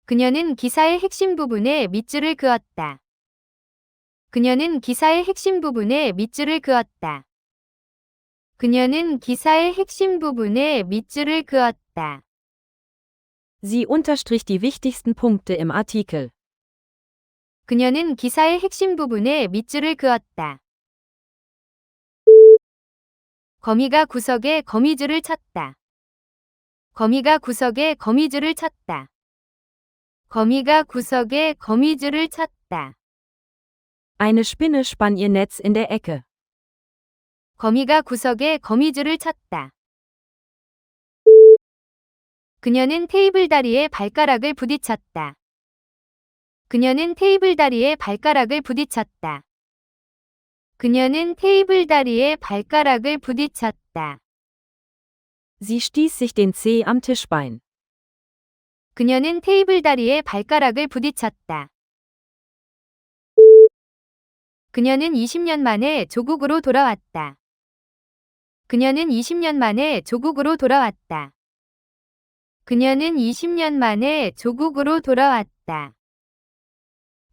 그녀는 기사의 핵심 부분에 밑줄을 그었다. 그녀는 기사의 핵심 부분에 밑줄을 그었다. 그녀는 기사의 핵심 부분에 밑줄을 그었다. Sie unterstrich die wichtigsten Punkte im Artikel. 그녀는 기사의 핵심 부분에 밑줄을 그었다. 거미가 구석에 거미줄을 쳤다. 거미가 구석에 거미줄을 쳤다. 거미가 구석에 거미줄을 쳤다. Eine Spinne spann ihr Netz in der Ecke. 거미가 구석에 거미줄을 쳤다. 그녀는 테이블 다리에 발가락을 부딪혔다. 그녀는 테이블 다리에 발가락을 부딪혔다. 그녀는 테이블 다리에 발가락을 부딪혔다. Sie stieß sich den Zeh am Tischbein. 그녀는 테이블 다리에 발가락을 부딪혔다. 그녀는 20년 만에 조국으로 돌아왔다. 그녀는 20년 만에 조국으로 돌아왔다. 그녀는 20년 만에 조국으로 돌아왔다.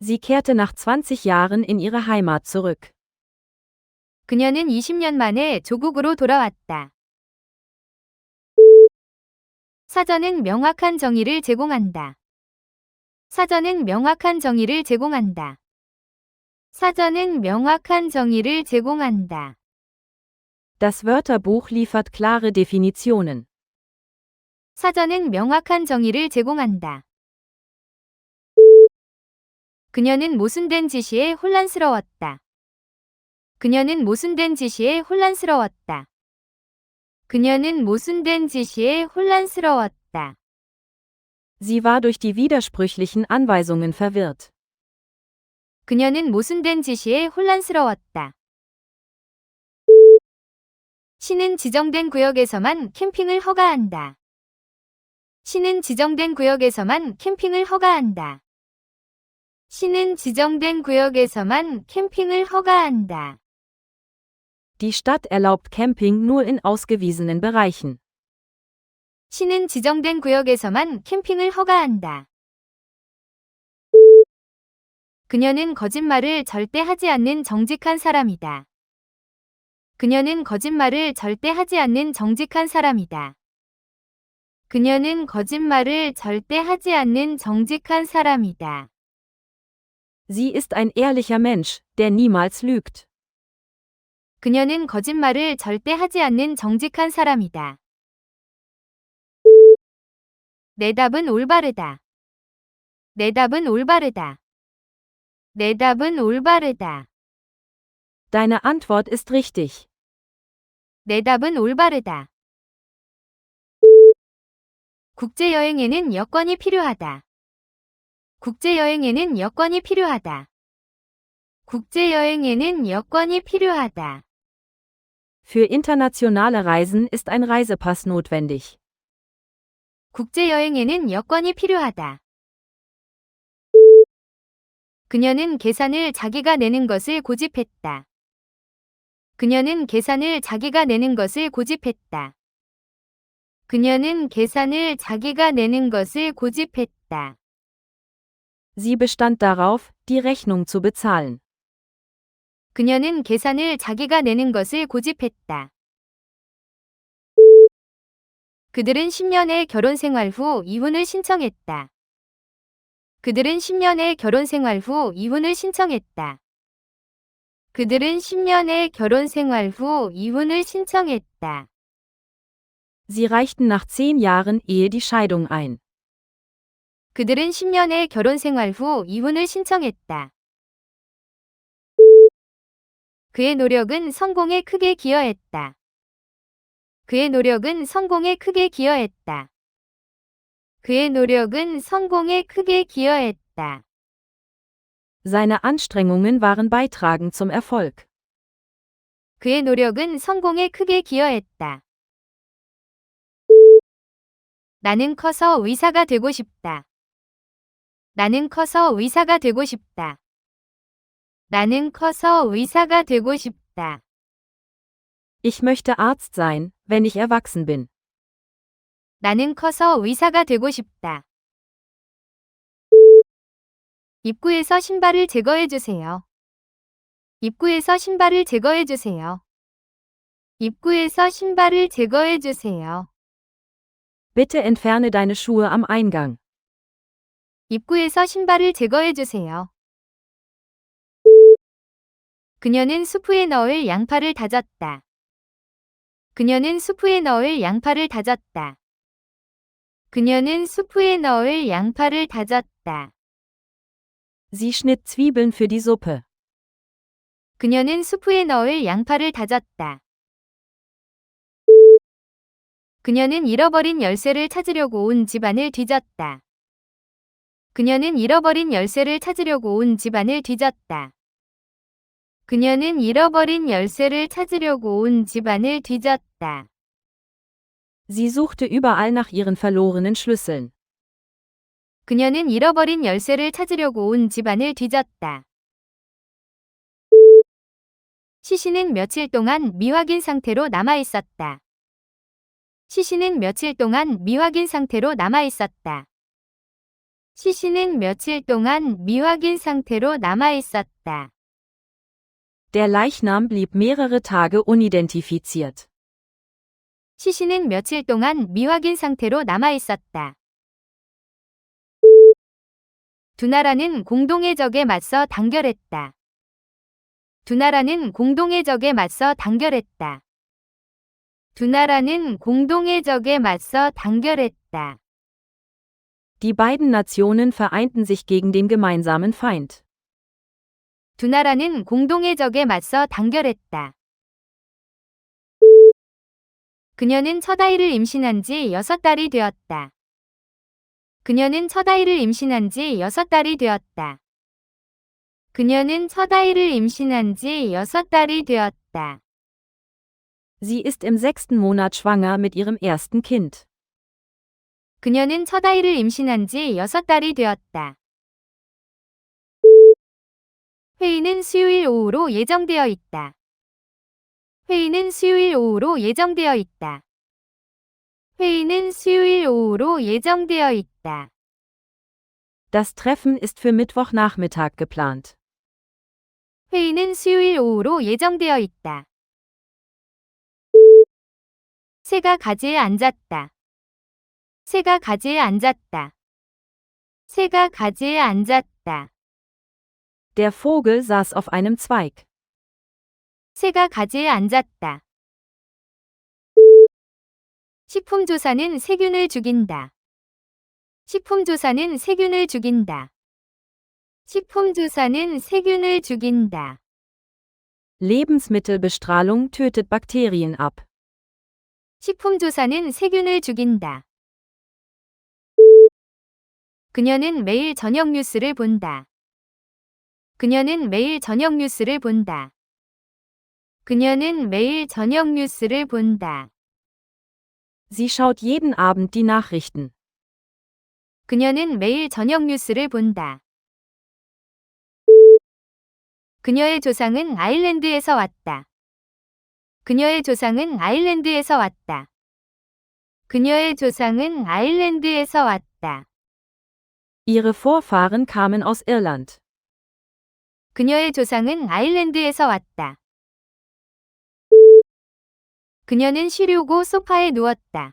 Sie kehrte nach 20 Jahren in ihre Heimat zurück. 그녀는 20년 만에 조국으로 돌아왔다. 사전은 명확한 정의를 제공한다. 사전은 명확한 정의를 제공한다. 사전은 명확한 정의를 제공한다. Das Wörterbuch liefert klare Definitionen. 사전은 명확한 정의를 제공한다. 그녀는 모순된 지시에 혼란스러웠다. 그녀는 모순된 지시에 혼란스러웠다. 그녀는 모순된 지시에 혼란스러웠다. Sie war durch die widersprüchlichen Anweisungen verwirrt. 그녀는 모순된 지시에 혼란스러웠다. 시는 지정된 구역에서만 캠핑을 허가한다. 시는 지정된 구역에서만 캠핑을 허가한다. 시는 지정된 구역에서만 캠핑을 허가한다. Die Stadt erlaubt Camping nur in ausgewiesenen Bereichen. 시는 지정된 구역에서만 캠핑을 허가한다. 그녀는 거짓말을 절대 하지 않는 정직한 사람이다. 그녀는 거짓말을 절대 하지 않는 정직한 사람이다. 그녀는 거짓말을 절대 하지 않는 정직한 사람이다. Sie ist ein ehrlicher Mensch, der niemals lügt. 그녀는 거짓말을 절대 하지 않는 정직한 사람이다. 내 답은 올바르다. 내 답은 올바르다. 내 답은 올바르다. Deine Antwort ist richtig. 내 답은 올바르다. 국제여행에는 여권이 필요하다. 국제여행에는 여권이 필요하다. 국제여행에는 여권이 필요하다. Für internationale Reisen ist ein Reisepass notwendig. 국제여행에는 여권이 필요하다. 그녀는 계산을 자기가 내는 것을 고집했다. 그녀는 계산을 자기가 내는 것을 고집했다. 그녀는 계산을 자기가 내는 것을 고집했다. Sie bestand darauf, die Rechnung zu bezahlen. 그녀는 계산을 자기가 내는 것을 고집했다. 그들은 10년의 결혼 생활 후 이혼을 신청했다. 그들은 10년의 결혼 생활 후 이혼을 신청했다. 그들은 10년의 결혼 생활 후 이혼을 신청했다. Sie reichten nach 10 Jahren Ehe die Scheidung ein. 그들은 10년의 결혼 생활 후 이혼을 신청했다. 그의 노력은 성공에 크게 기여했다. 그의 노력은 성공에 크게 기여했다. 그의 노력은 성공에 크게 기여했다. Seine Anstrengungen waren beitragend zum Erfolg. 그의 노력은 성공에 크게 기여했다. 나는 커서 의사가 되고 싶다. 나는 커서 의사가 되고 싶다. 나는 커서 의사가 되고 싶다. Ich möchte Arzt sein, wenn ich erwachsen bin. 나는 커서 의사가 되고 싶다. 입구에서 신발을 제거해 주세요. 입구에서 신발을 제거해 주세요. 입구에서 신발을 제거해 주세요. Bitte entferne deine Schuhe am Eingang. 입구에서 신발을 제거해 주세요. 그녀는 수프에 넣을 양파를 다졌다. 그녀는 수프에 넣을 양파를 다졌다. 그녀는 수프에 넣을 양파를 다졌다. Sie schnitt Zwiebeln für die Suppe. 그녀는 수프에 넣을 양파를 다졌다. 그녀는 잃어버린 열쇠를 찾으려고 온 집안을 뒤졌다. 그녀는 잃어버린 열쇠를 찾으려고 온 집안을 뒤졌다. 그녀는 잃어버린 열쇠를 찾으려고 온 집안을 뒤졌다. Sie suchte überall nach ihren verlorenen Schlüsseln. 그녀는 잃어버린 열쇠를 찾으려고 온 집안을 뒤졌다. 시신은 며칠 동안 미확인 상태로 남아 있었다. 시신은 며칠 동안 미확인 상태로 남아 있었다. 시신은 며칠 동안 미확인 상태로 남아 있었다. Der Leichnam blieb mehrere Tage unidentifiziert. 시신은 며칠 동안 미확인 상태로 남아 있었다. 두 나라는 공동의 적에 맞서 단결했다. 두 나라는 공동의 적에 맞서 단결했다. 두 나라는 공동의 적에 맞서 단결했다. Die beiden Nationen vereinten sich gegen den gemeinsamen Feind. 두 나라는 공동의 적에 맞서 단결했다. 그녀는 첫 아이를 임신한 지 6달이 되었다. 그녀는 첫 아이를 임신한 지 6달이 되었다. 그녀는 첫 아이를 임신한 지 6달이 되었다. Sie ist im 6. Monat schwanger mit ihrem ersten Kind. 그녀는 첫 아이를 임신한 지 6달이 되었다. 회의는 수요일 오후로 예정되어 있다. 회의는 수요일 오후로 예정되어 있다. 회의는 수요일 오후로 예정되어 있다. Das Treffen ist für Mittwochnachmittag geplant. 회의는 수요일 오후로 예정되어 있다. 새가 가지에 앉았다. 새가 가지에 앉았다. 새가 가지에 앉았다. Der Vogel saß auf einem Zweig. 새가 가지에 앉았다. 식품조사는 세균을 죽인다. 식품조사는 세균을 죽인다. 식품조사는 세균을 죽인다. Lebensmittelbestrahlung tötet Bakterien ab. 식품조사는 세균을 죽인다. 그녀는 매일 저녁 뉴스를 본다. 그녀는 매일 저녁 뉴스를 본다. 그녀는 매일 저녁 뉴스를 본다. Sie schaut jeden Abend die Nachrichten. 그녀는 매일 저녁 뉴스를 본다. 그녀의 조상은 아일랜드에서 왔다. 그녀의 조상은 아일랜드에서 왔다. 그녀의 조상은 아일랜드에서 왔다. Ihre Vorfahren kamen aus Irland. 그녀의 조상은 아일랜드에서 왔다. 그녀는 쉬려고 소파에 누웠다.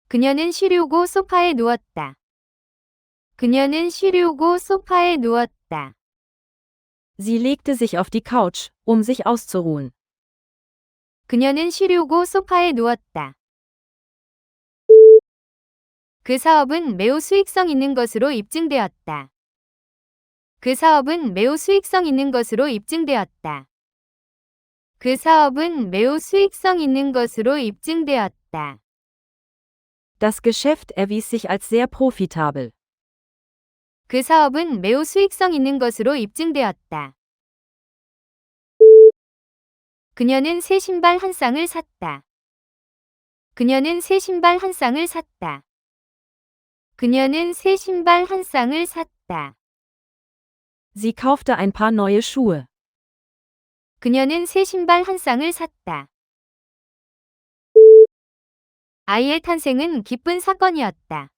그녀는 쉬려고 소파에 누웠다. 그녀는 쉬려고 소파에 누웠다. Sie legte sich auf die Couch, um sich auszuruhen. 그녀는 쉬려고 소파에 누웠다. 그 사업은 매우 수익성 있는 것으로 입증되었다. 그 사업은 매우 수익성 있는 것으로 입증되었다. 그 사업은 매우 수익성 있는 것으로 입증되었다. Das Geschäft erwies sich als sehr profitabel. 그 사업은 매우 수익성 있는 것으로 입증되었다. 그녀는 새 신발 한 쌍을 샀다. 그녀는 새 신발 한 쌍을 샀다. 그녀는 새 신발 한 쌍을 샀다. Sie kaufte ein paar neue Schuhe. 그녀는 새 신발 한 쌍을 샀다. 아이의 탄생은 기쁜 사건이었다.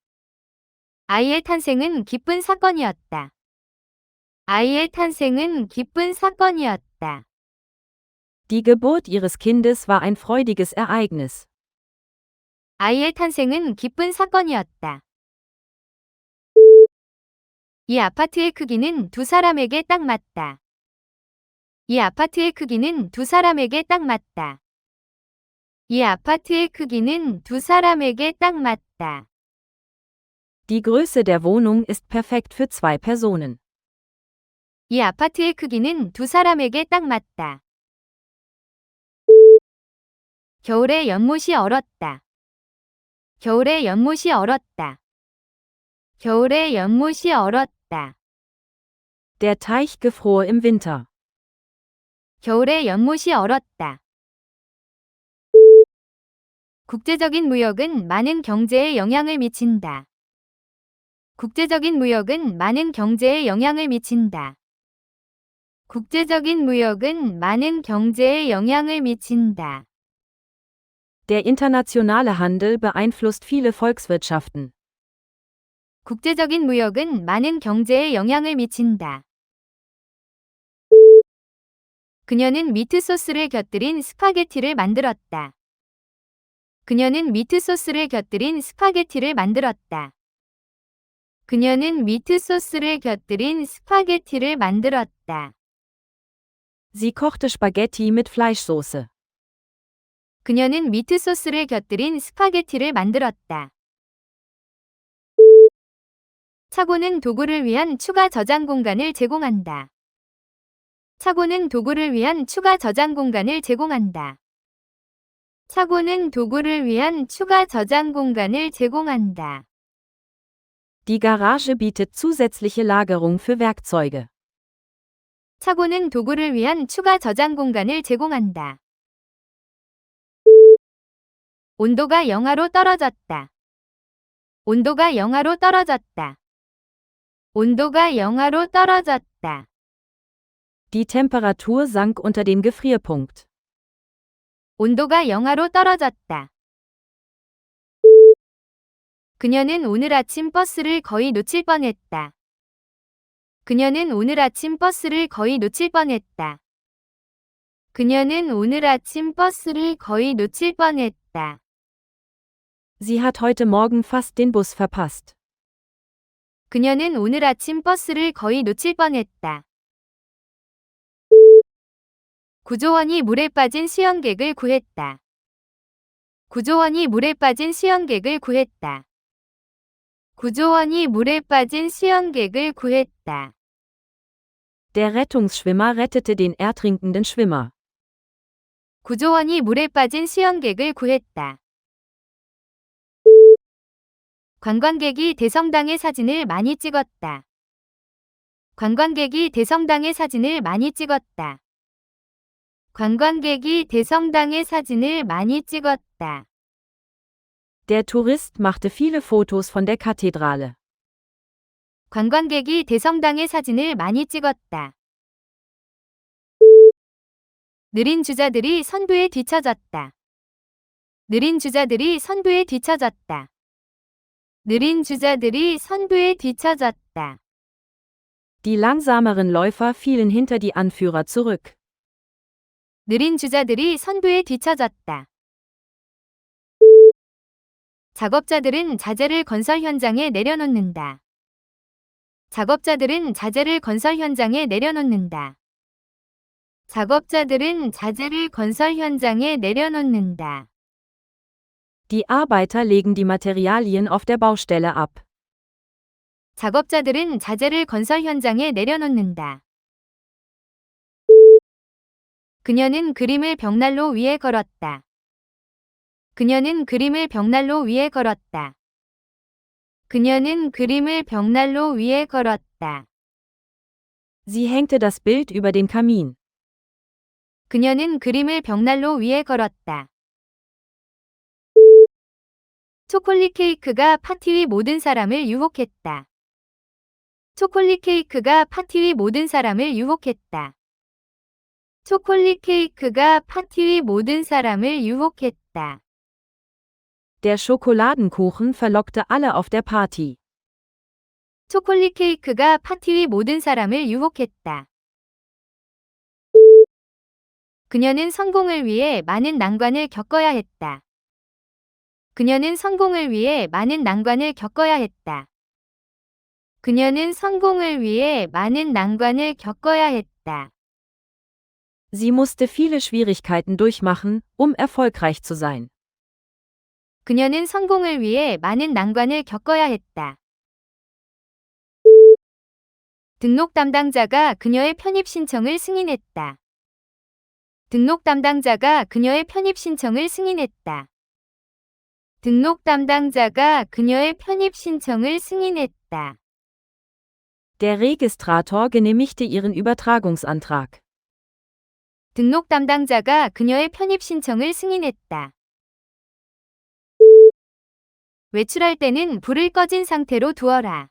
아이의 탄생은 기쁜 사건이었다. 아이의 탄생은 기쁜 사건이었다. Die Geburt ihres Kindes war ein freudiges Ereignis. 아이의 탄생은 기쁜 사건이었다. 이 아파트의 크기는 두 사람에게 딱 맞다. 이 아파트의 크기는 두 사람에게 딱 맞다. 이 아파트의 크기는 두 사람에게 딱 맞다. Die Größe der Wohnung ist perfekt für 2 Personen. 이 아파트의 크기는 두 사람에게 딱 맞다. 겨울에 연못이 얼었다. 겨울에 연못이 얼었다. 겨울에 연못이 얼었다. Der Teich gefror im Winter. 겨울에 연못이 얼었다. 국제적인 무역은 많은 경제에 영향을 미친다. 국제적인 무역은 많은 경제에 영향을 미친다. 국제적인 무역은 많은 경제에 영향을 미친다. Der internationale Handel beeinflusst viele Volkswirtschaften. 국제적인 무역은 많은 경제에 영향을 미친다. 그녀는 미트 소스를 곁들인 스파게티를 만들었다. 그녀는 미트 소스를 곁들인 스파게티를 만들었다. 그녀는 미트 소스를 곁들인 스파게티를 만들었다. Sie kochte Spaghetti mit Fleischsoße. 그녀는 미트 소스를 곁들인 스파게티를 만들었다. 차고는 도구를 위한 추가 저장 공간을 제공한다. 차고는 도구를 위한 추가 저장 공간을 제공한다. 차고는 도구를 위한 추가 저장 공간을 제공한다. Die Garage bietet zusätzliche Lagerung für Werkzeuge. 차고는 도구를 위한 추가 저장 공간을 제공한다. 온도가 영하로 떨어졌다. 온도가 영하로 떨어졌다. 온도가 영하로 떨어졌다. Die Temperatur sank unter den Gefrierpunkt. 온도가 영하로 떨어졌다. 그녀는 오늘 아침 버스를 거의 놓칠 뻔했다. 그녀는 오늘 아침 버스를 거의 놓칠 뻔했다. 그녀는 오늘 아침 버스를 거의 놓칠 뻔했다. Sie hat heute Morgen fast den Bus verpasst. 그녀는 오늘 아침 버스를 거의 놓칠 뻔했다. 구조원이 물에 빠진 수영객을 구했다. 구조원이 물에 빠진 수영객을 구했다. 구조원이 물에 빠진 수영객을 구했다. Der Rettungsschwimmer rettete den ertrinkenden Schwimmer. 구조원이 물에 빠진 수영객을 구했다. 관광객이 대성당의 사진을 많이 찍었다. 관광객이 대성당의 사진을 많이 찍었다. 관광객이 대성당의 사진을 많이 찍었다. Der Tourist machte viele Fotos von der Kathedrale. 관광객이 대성당의 사진을 많이 찍었다. 느린 주자들이 선두에 뒤처졌다. 느린 주자들이 선두에 뒤처졌다. 느린 주자들이 선두에 뒤처졌다. Die langsameren Läufer fielen hinter die Anführer zurück. 느린 주자들이 선두에 뒤처졌다. 작업자들은 자재를 건설 현장에 내려놓는다. 작업자들은 자재를 건설 현장에 내려놓는다. 작업자들은 자재를 건설 현장에 내려놓는다. Die Arbeiter legen die Materialien auf der Baustelle ab. 작업자들은 자재를 건설 현장에 내려놓는다. 그녀는 그림을 벽난로 위에 걸었다. 그녀는 그림을 벽난로 위에 걸었다. 그녀는 그림을 벽난로 위에 걸었다. Sie hängte das Bild über den Kamin. 그녀는 그림을 벽난로 위에 걸었다. 초콜릿 케이크가 파티 위 모든 사람을 유혹했다. 초콜릿 케이크가 파티 위 모든 사람을 유혹했다. 초콜릿 케이크가 파티 위 모든 사람을 유혹했다. Der Schokoladenkuchen verlockte alle auf der Party. 초콜릿 케이크가 파티 위 모든 사람을 유혹했다. 그녀는 성공을 위해 많은 난관을 겪어야 했다. 그녀는 성공을 위해 많은 난관을 겪어야 했다. 그녀는 성공을 위해 많은 난관을 겪어야 했다. Sie musste viele Schwierigkeiten durchmachen, um erfolgreich zu sein. 그녀는 성공을 위해 많은 난관을 겪어야 했다. 등록 담당자가 그녀의 편입 신청을 승인했다. 등록 담당자가 그녀의 편입 신청을 승인했다. 등록 담당자가 그녀의 편입 신청을 승인했다. Der Registrator genehmigte ihren Übertragungsantrag. 등록 담당자가 그녀의 편입 신청을 승인했다. 외출할 때는 불을 꺼진 상태로 두어라.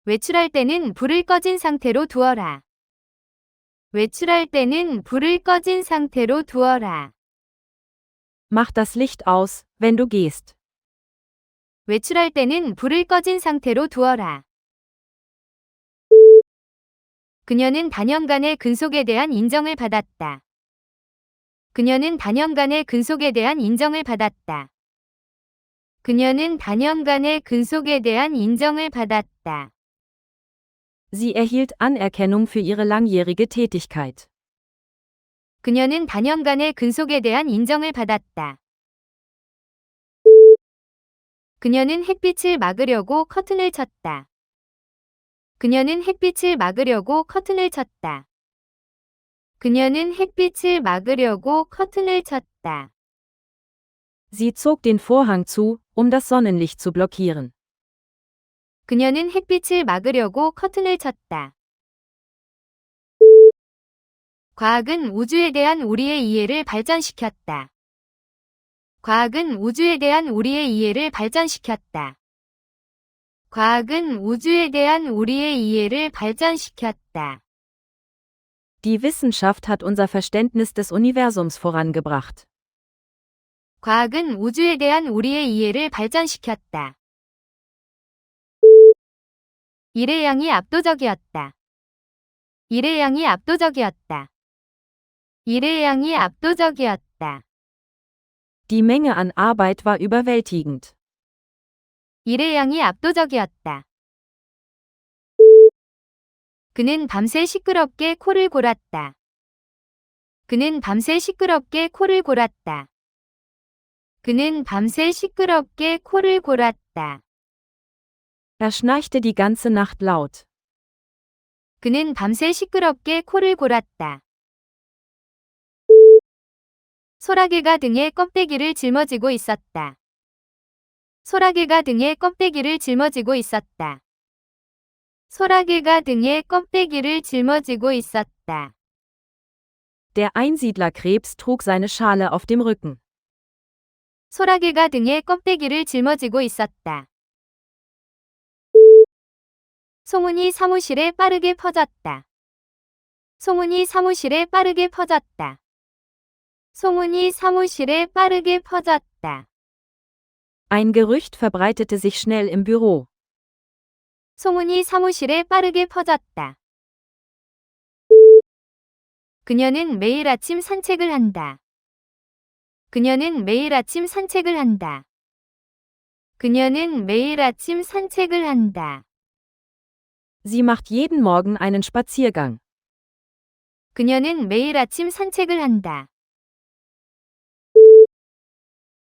외출할 때는 불을 꺼진 상태로 두어라. 외출할 때는 불을 꺼진 상태로 두어라. Mach das Licht aus, wenn du gehst. 외출할 때는 불을 꺼진 상태로 두어라. 그녀는 단연간의 근속에 대한 인정을 받았다. 그녀는 단연간의 근속에 대한 인정을 받았다. 그녀는 단연간의 근속에 대한 인정을 받았다. Sie erhielt Anerkennung für ihre langjährige Tätigkeit. 그녀는 단연간의 근속에 대한 인정을 받았다. 그녀는 햇빛을 막으려고 커튼을 쳤다. 그녀는 햇빛을 막으려고 커튼을 쳤다. 그녀는 햇빛을 막으려고 커튼을 쳤다. Sie zog den Vorhang zu, um das Sonnenlicht zu blockieren. 그녀는 햇빛을 막으려고 커튼을 쳤다. 과학은 우주에 대한 우리의 이해를 발전시켰다. 과학은 우주에 대한 우리의 이해를 발전시켰다. 과학은 우주에 대한 우리의 이해를 발전시켰다. Die Wissenschaft hat unser Verständnis des Universums vorangebracht. 과학은 우주에 대한 우리의 이해를 발전시켰다. 일의 양이 압도적이었다. 일의 양이 압도적이었다. 일의 양이 압도적이었다. Die Menge an Arbeit war überwältigend. 일의 양이 압도적이었다. 그는 밤새 시끄럽게 코를 골았다. 그는 밤새 시끄럽게 코를 골았다. 그는 밤새 시끄럽게 코를 골았다. Er schnarchte die ganze Nacht laut. 그는 밤새 시끄럽게 코를 골았다. 소라게가 등에 껍데기를 짊어지고 있었다. 소라게가 등에 껍데기를 짊어지고 있었다. 소라게가 등에 껍데기를 짊어지고 있었다. Der Einsiedlerkrebs trug seine Schale auf dem Rücken. 소라게가 등에 껍데기를 짊어지고 있었다. 소문이 사무실에 빠르게 퍼졌다. 소문이 사무실에 빠르게 퍼졌다. 소문이 사무실에 빠르게 퍼졌다. Ein Gerücht verbreitete sich schnell im Büro. 소문이 사무실에 빠르게 퍼졌다. 그녀는 매일 아침 산책을 한다. 그녀는 매일 아침 산책을 한다. 그녀는 매일 아침 산책을 한다. Sie macht jeden Morgen einen Spaziergang. 그녀는 매일 아침 산책을 한다.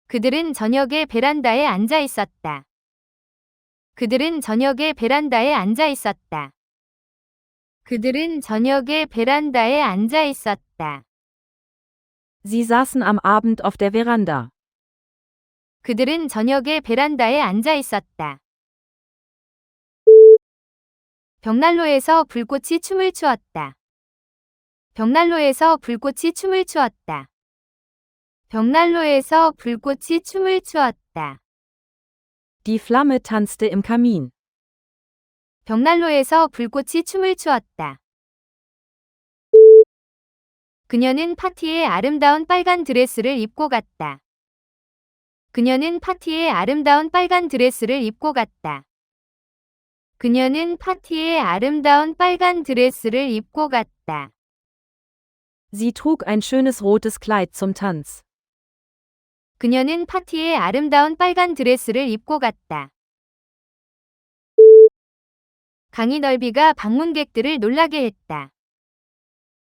그들은 저녁에 베란다에 앉아 있었다. 그들은 저녁에 베란다에 앉아 있었다. 그들은 저녁에 베란다에 앉아 있었다. Sie saßen am Abend auf der Veranda. 그들은 저녁에 베란다에 앉아 있었다. 벽난로에서 불꽃이 춤을 추었다. 벽난로에서 불꽃이 춤을 추었다. 벽난로에서 불꽃이 춤을 추었다. Die Flamme tanzte im Kamin. 벽난로에서 불꽃이 춤을 추었다. 그녀는 파티에 아름다운 빨간 드레스를 입고 갔다. 그녀는 파티에 아름다운 빨간 드레스를 입고 갔다. 그녀는 파티에 아름다운 빨간 드레스를 입고 갔다. Sie trug ein schönes rotes Kleid zum Tanz. 그녀는 파티에 아름다운 빨간 드레스를 입고 갔다. 강의 넓이가 방문객들을 놀라게 했다.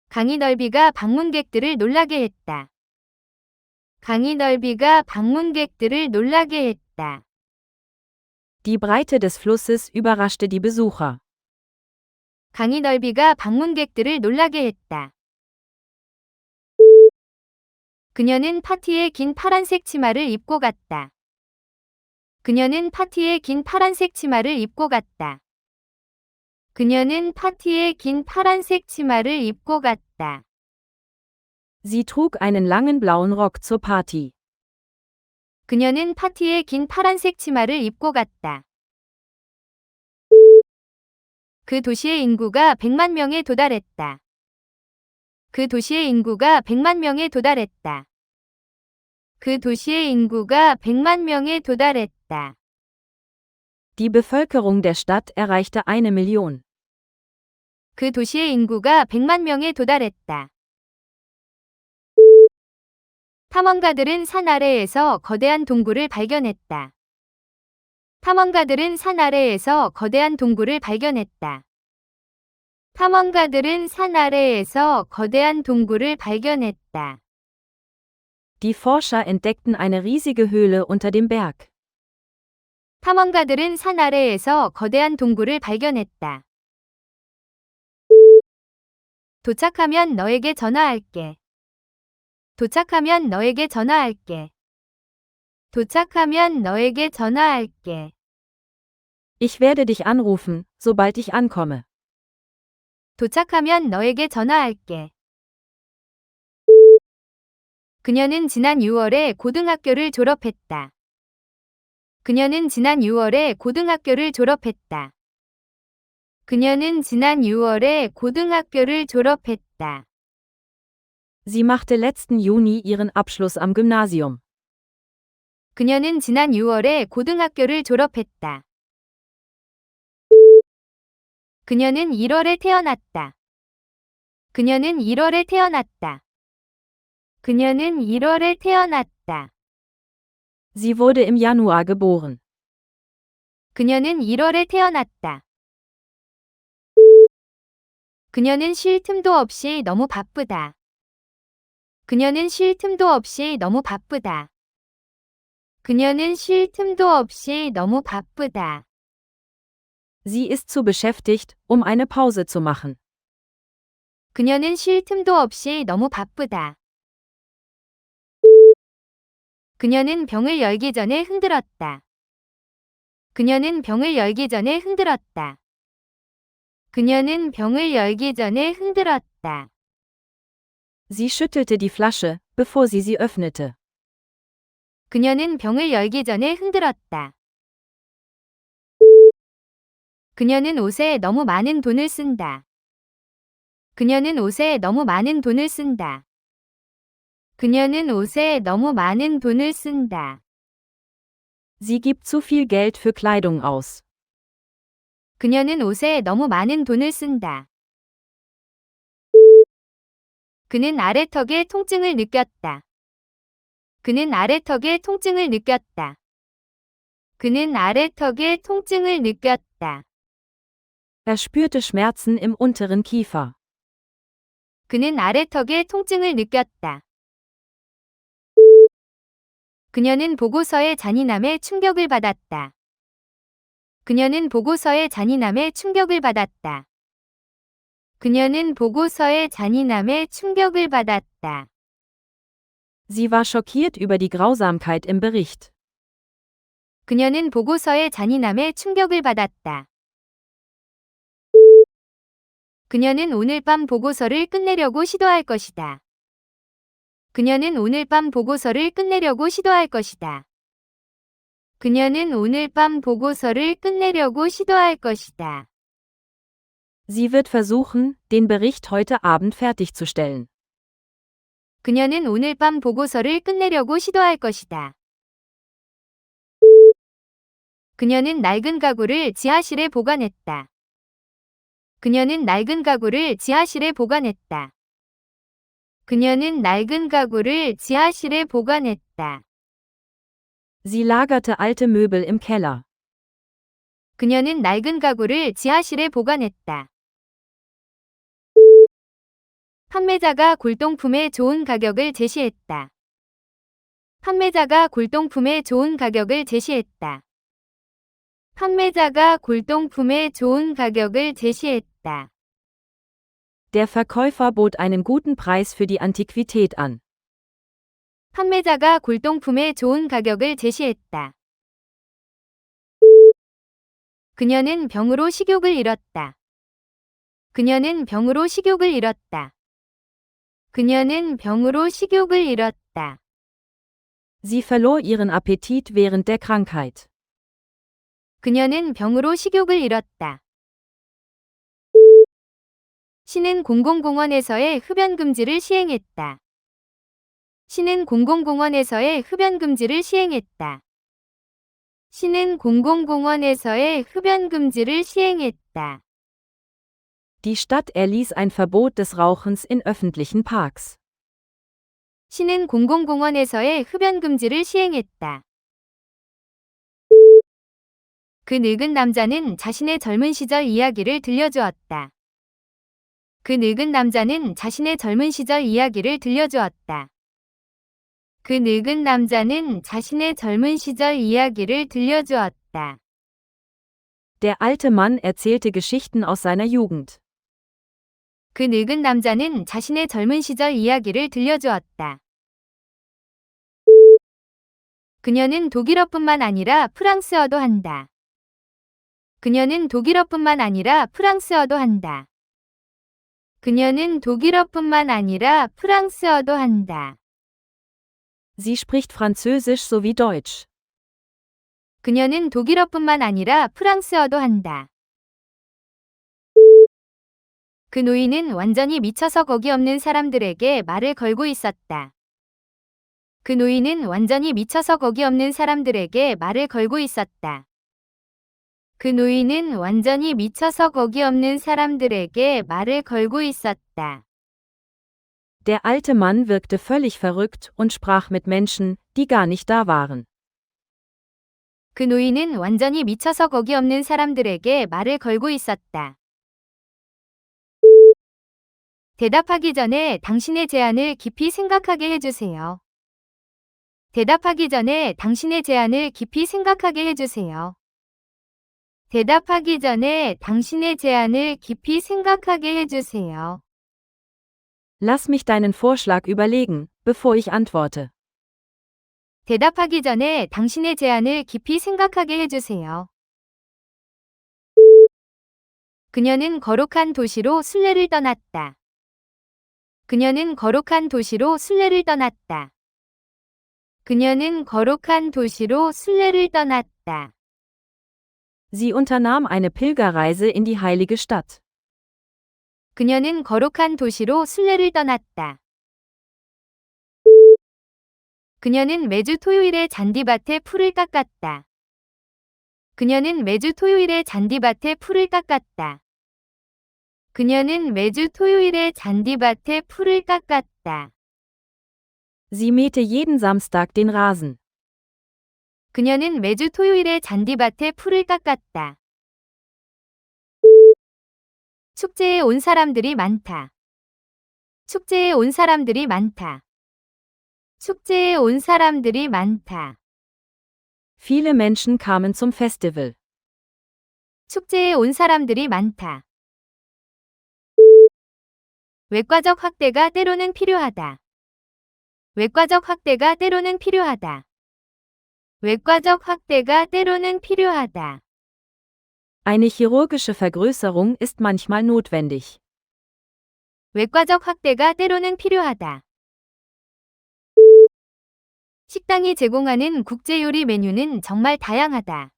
강의 넓이가 방문객들을 놀라게 했다. 강의 넓이가 방문객들을 놀라게 했다. Die Breite des Flusses überraschte die Besucher. 강의 넓이가 방문객들을 놀라게 했다. 그녀는 파티에 긴 파란색 치마를 입고 갔다. 그녀는 파티에 긴 파란색 치마를 입고 갔다. 그녀는 파티에 긴 파란색 치마를 입고 갔다. Sie trug einen langen blauen Rock zur Party. 그녀는 파티에 긴 파란색 치마를 입고 갔다. 그 도시의 인구가 100만 명에 도달했다. 그 도시의 인구가 100만 명에 도달했다. 그 도시의 인구가 100만 명에 도달했다. Die Bevölkerung der Stadt erreichte 1.000.000. 그 도시의 인구가 100만 명에 도달했다. 탐험가들은 산 아래에서 거대한 동굴을 발견했다. 탐험가들은 산 아래에서 거대한 동굴을 발견했다. 탐험가들은 산 아래에서 거대한 동굴을 발견했다. Die Forscher entdeckten eine riesige Höhle unter dem Berg. 탐험가들은 산 아래에서 거대한 동굴을 발견했다. 도착하면 너에게 전화할게. 도착하면 너에게 전화할게. 도착하면 너에게 전화할게. Ich werde dich anrufen, sobald ich ankomme. 도착하면 너에게 전화할게. 그녀는 지난 6월에 고등학교를 졸업했다. 그녀는 지난 6월에 고등학교를 졸업했다. 그녀는 지난 6월에 고등학교를 졸업했다. Sie machte letzten Juni ihren Abschluss am Gymnasium. 그녀는 지난 6월에 고등학교를 졸업했다. 그녀는 1월에 태어났다. 그녀는 1월에 태어났다. 그녀는 1월에 태어났다. Sie wurde im Januar geboren. 그녀는 1월에 태어났다. 그녀는 쉴 틈도 없이 너무 바쁘다. 그녀는 쉴 틈도 없이 너무 바쁘다. 그녀는 쉴 틈도 없이 너무 바쁘다. Sie ist zu beschäftigt, eine Pause zu machen. 그녀는 쉴 틈도 없이 너무 바쁘다. 그녀는 병을 열기 전에 흔들었다. 그녀는 병을 열기 전에 흔들었다. 그녀는 병을 열기 전에 흔들었다. Sie schüttelte die Flasche, bevor sie öffnete. 그녀는 병을 열기 전에 흔들었다. 그녀는 옷에 너무 많은 돈을 쓴다. 그녀는 옷에 너무 많은 돈을 쓴다. 그녀는 옷에 너무 많은 돈을 쓴다. Sie gibt zu viel Geld für Kleidung aus. 그녀는 옷에 너무 많은 돈을 쓴다. 그는 아래턱에 통증을 느꼈다. 그는 아래턱에 통증을 느꼈다. 그는 아래턱에 통증을 느꼈다. Er spürte Schmerzen im unteren Kiefer. 그는 아래턱에 통증을 느꼈다. 그녀는 보고서의 잔인함에 충격을 받았다. 그녀는 보고서의 잔인함에 충격을 받았다. 그녀는 보고서의 잔인함에 충격을 받았다. Sie war schockiert über die Grausamkeit im Bericht. 그녀는 보고서의 잔인함에 충격을 받았다. 그녀는 오늘 밤 보고서를 끝내려고 시도할 것이다. 그녀는 오늘 밤 보고서를 끝내려고 시도할 것이다. 그녀는 오늘 밤 보고서를 끝내려고 시도할 것이다. Sie wird versuchen, den Bericht heute Abend fertigzustellen. 그녀는 오늘 밤 보고서를 끝내려고 시도할 것이다. 그녀는 낡은 가구를 지하실에 보관했다. 그녀는 낡은 가구를 지하실에 보관했다. 그녀는 낡은 가구를 지하실에 보관했다. Sie lagerte alte Möbel im Keller. 그녀는 낡은 가구를 지하실에 보관했다. 판매자가 골동품에 좋은 가격을 제시했다. 판매자가 골동품에 좋은 가격을 제시했다. 판매자가 골동품에 좋은 가격을 제시했다. Der Verkäufer bot einen guten Preis für die Antiquität an. 판매자가 골동품에 좋은 가격을 제시했다. 그녀는 병으로 식욕을 잃었다. 그녀는 병으로 식욕을 잃었다. 그녀는 병으로 식욕을 잃었다. Sie verlor ihren Appetit während der Krankheit. 그녀는 병으로 식욕을 잃었다. 시는 공공공원에서의 흡연 금지를 시행했다. 시는 공공공원에서의 흡연 금지를 시행했다. 시는 공공공원에서의 흡연 금지를 시행했다. Die Stadt erließ ein Verbot des Rauchens in öffentlichen Parks. 시는 공공공원에서의 흡연 금지를 시행했다. 그 늙은 남자는 자신의 젊은 시절 이야기를 들려주었다. 그 늙은 남자는 자신의 젊은 시절 이야기를 들려주었다. 그 늙은 남자는 자신의 젊은 시절 이야기를 들려주었다. Der alte Mann erzählte Geschichten aus seiner Jugend. 그 늙은 남자는 자신의 젊은 시절 이야기를 들려주었다. 그녀는 독일어뿐만 아니라 프랑스어도 한다. 그녀는 독일어뿐만 아니라 프랑스어도 한다. 그녀는 독일어뿐만 아니라 프랑스어도 한다. Sie spricht Französisch sowie Deutsch. 그녀는 독일어뿐만 아니라 프랑스어도 한다. 그 노인은 완전히 미쳐서 거기 없는 사람들에게 말을 걸고 있었다. 그 노인은 완전히 미쳐서 거기 없는 사람들에게 말을 걸고 있었다. 그 노인은 완전히 미쳐서 거기 없는 사람들에게 말을 걸고 있었다. Der alte Mann wirkte völlig verrückt und sprach mit Menschen, die gar nicht da waren. 그 노인은 완전히 미쳐서 거기 없는 사람들에게 말을 걸고 있었다. 대답하기 전에 당신의 제안을 깊이 생각하게 해주세요. 대답하기 전에 당신의 제안을 깊이 생각하게 해주세요. 대답하기 전에 당신의 제안을 깊이 생각하게 해주세요. Lass mich deinen Vorschlag überlegen, bevor ich antworte. 대답하기 전에 당신의 제안을 깊이 생각하게 해주세요. 그녀는 거룩한 도시로 순례를 떠났다. 그녀는 거룩한 도시로 순례를 떠났다. 그녀는 거룩한 도시로 순례를 떠났다. Sie unternahm eine Pilgerreise in die heilige Stadt. 그녀는 거룩한 도시로 순례를 떠났다. 그녀는 매주 토요일에 잔디밭에 풀을 깎았다. 그녀는 매주 토요일에 잔디밭에 풀을 깎았다. 그녀는 매주 토요일에 잔디밭에 풀을 깎았다. Sie mähte jeden Samstag den Rasen. 그녀는 매주 토요일에 잔디밭에 풀을 깎았다. 축제에 온 사람들이 많다. 축제에 온 사람들이 많다. 축제에 온 사람들이 많다. Viele Menschen kamen zum Festival. 축제에 온 사람들이 많다. 외과적 확대가 때로는 필요하다. 외과적 확대가 때로는 필요하다. 외과적 확대가 때로는 필요하다. Eine chirurgische Vergrößerung ist manchmal notwendig. 외과적 확대가 때로는 필요하다. 식당이 제공하는 국제요리 메뉴는 정말 다양하다.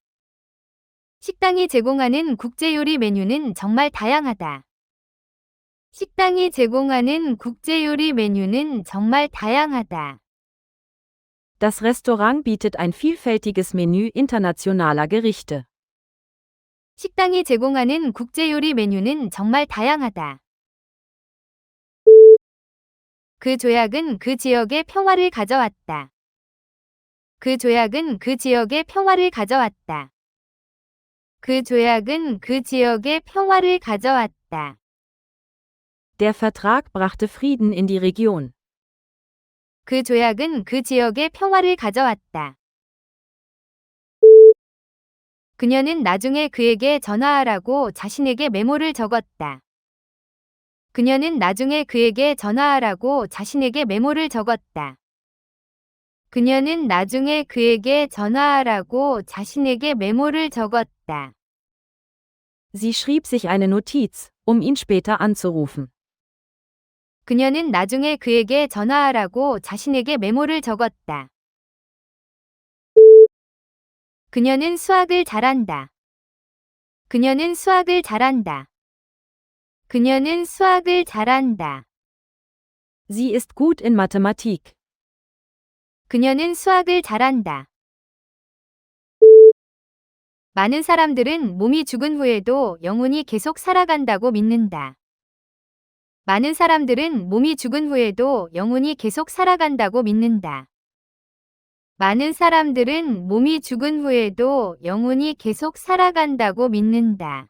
식당이 제공하는 국제요리 메뉴는 정말 다양하다. 식당이 제공하는 국제요리 메뉴는 정말 다양하다. Das Restaurant bietet ein vielfältiges Menü internationaler Gerichte. 식당이 제공하는 국제요리 메뉴는 정말 다양하다. 그 조약은 그 지역의 평화를 가져왔다. 그 조약은 그 지역의 평화를 가져왔다. 그 조약은 그 지역의 평화를 가져왔다. Der Vertrag brachte Frieden in die Region. 그 조약은 그 지역의 평화를 가져왔다. 그녀는 나중에 그에게 전화하라고 자신에게 메모를 적었다. 그녀는 나중에 그에게 전화하라고 자신에게 메모를 적었다. 그녀는 나중에 그에게 전화하라고 자신에게 메모를 적었다. Sie schrieb sich eine Notiz, ihn später anzurufen. 그녀는 나중에 그에게 전화하라고 자신에게 메모를 적었다. 그녀는 수학을 잘한다. 그녀는 수학을 잘한다. 그녀는 수학을 잘한다. Sie ist gut in Mathematik. 그녀는 수학을 잘한다. 많은 사람들은 몸이 죽은 후에도 영혼이 계속 살아간다고 믿는다. 많은 사람들은 몸이 죽은 후에도 영혼이 계속 살아간다고 믿는다. 많은 사람들은 몸이 죽은 후에도 영혼이 계속 살아간다고 믿는다.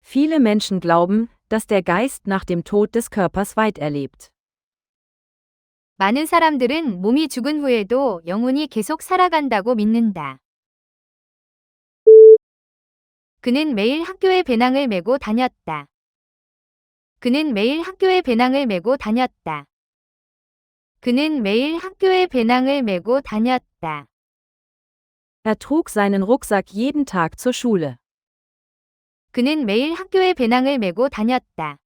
Viele Menschen glauben, dass der Geist nach dem Tod des Körpers weiterlebt. 많은 사람들은 몸이 죽은 후에도 영혼이 계속 살아간다고 믿는다. 그는 매일 학교에 배낭을 메고 다녔다. 그는 매일 학교에 배낭을 메고 다녔다. 그는 매일 학교에 배낭을 메고 다녔다. Er trug seinen Rucksack jeden Tag zur Schule. 그는 매일 학교에 배낭을 메고 다녔다.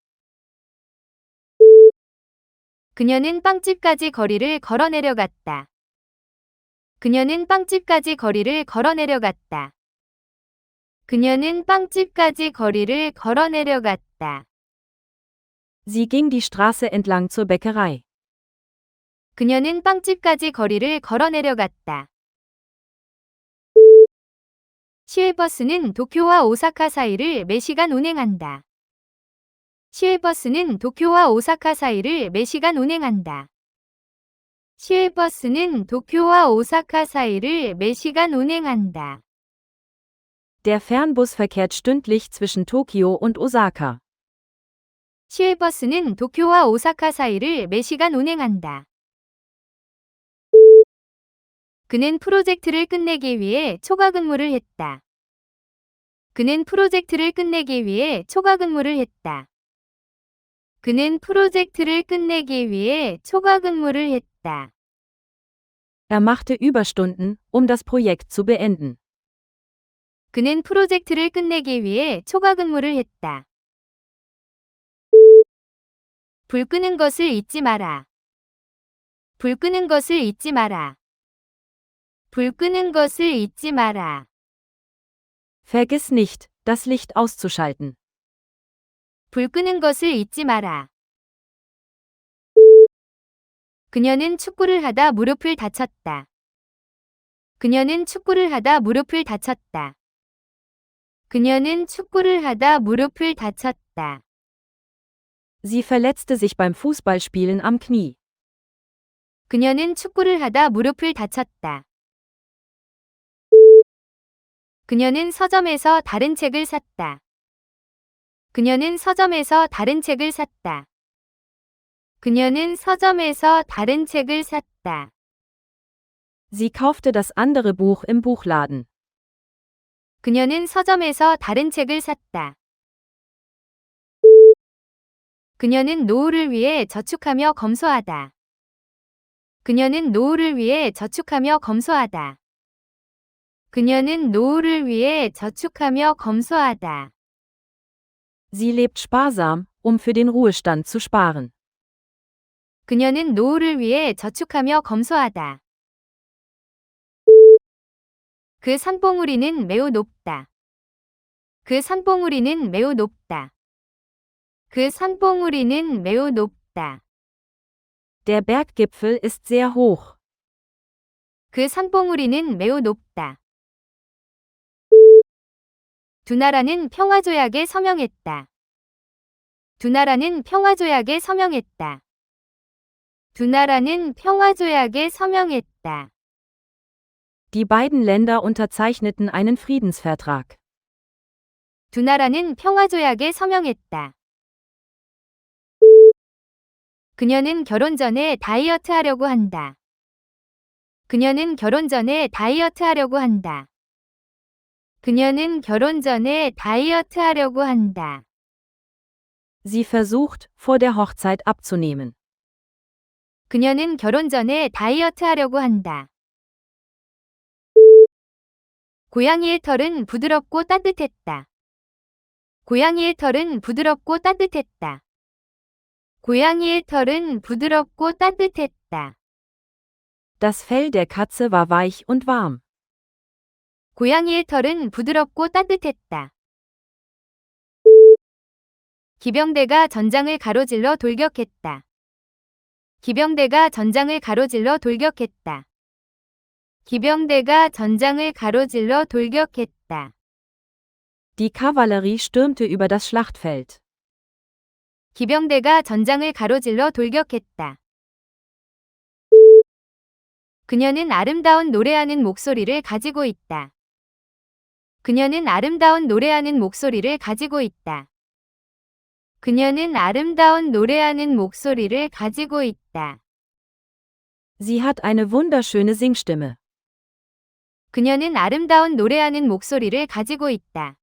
그녀는 빵집까지 거리를 걸어 내려갔다. 그녀는 빵집까지 거리를 걸어 내려갔다. 그녀는 빵집까지 거리를 걸어 내려갔다. Sie ging die Straße entlang zur Bäckerei. 그녀는 빵집까지 거리를 걸어 내려갔다. 시외버스는 도쿄와 오사카 사이를 매시간 운행한다. 시외버스는 도쿄와 오사카 사이를 매시간 운행한다. 시외버스는 도쿄와 오사카 사이를 매시간 운행한다. Der Fernbus verkehrt stündlich zwischen Tokio und Osaka. 시외버스는 도쿄와 오사카 사이를 매시간 운행한다. 그는 프로젝트를 끝내기 위해 초과 근무를 했다. 그는 프로젝트를 끝내기 위해 초과 근무를 했다. 그는 프로젝트를 끝내기 위해 초과 근무를 했다. Er machte Überstunden, das Projekt zu beenden. 그는 프로젝트를 끝내기 위해 초과 근무를 했다. 불 끄는 것을 잊지 마라. 불 끄는 것을 잊지 마라. 불 끄는 것을 잊지 마라. Vergiss nicht, das Licht auszuschalten. 불 끄는 것을 잊지 마라. 그녀는 축구를 하다 무릎을 다쳤다. 그녀는 축구를 하다 무릎을 다쳤다. 그녀는 축구를 하다 무릎을 다쳤다. Sie verletzte sich beim Fußballspielen am Knie. 그녀는 축구를 하다 무릎을 다쳤다. 그녀는 서점에서 다른 책을 샀다. 그녀는 서점에서 다른 책을 샀다. 그녀는 서점에서 다른 책을 샀다. Sie kaufte das andere Buch im Buchladen. 그녀는 서점에서 다른 책을 샀다. 그녀는 노후를 위해 저축하며 검소하다. 그녀는 노후를 위해 저축하며 검소하다. 그녀는 노후를 위해 저축하며 검소하다. Sie lebt sparsam, für den Ruhestand zu sparen. 그녀는 노후를 위해 저축하며 검소하다. 그 산봉우리는 매우 높다. 그 산봉우리는 매우 높다. 그 산봉우리는 매우 높다. Der Berggipfel ist sehr hoch. 그 산봉우리는 매우 높다. 두 나라는 평화조약에 서명했다. 두 나라는 평화조약에 서명했다. 두 나라는 평화조약에 서명했다. Die beiden Länder unterzeichneten einen Friedensvertrag. 두 나라는 평화조약에 서명했다. 그녀는 결혼 전에 다이어트 하려고 한다. 그녀는 결혼 전에 다이어트 하려고 한다. 그녀는 결혼 전에 다이어트 하려고 한다. Sie versucht, vor der Hochzeit abzunehmen. 그녀는 결혼 전에 다이어트 하려고 한다. 고양이의 털은 부드럽고 따뜻했다. 고양이의 털은 부드럽고 따뜻했다. 고양이의 털은 부드럽고 따뜻했다. Das Fell der Katze war weich und warm. 고양이의 털은 부드럽고 따뜻했다. 기병대가 전장을 가로질러 돌격했다. 기병대가 전장을 가로질러 돌격했다. 기병대가 전장을 가로질러 돌격했다. Die Kavallerie stürmte über das Schlachtfeld. 기병대가 전장을 가로질러 돌격했다. 그녀는 아름다운 노래하는 목소리를 가지고 있다. 그녀는 아름다운 노래하는 목소리를 가지고 있다. 그녀는 아름다운 노래하는 목소리를 가지고 있다. Sie hat eine wunderschöne Singstimme. 그녀는 아름다운 노래하는 목소리를 가지고 있다.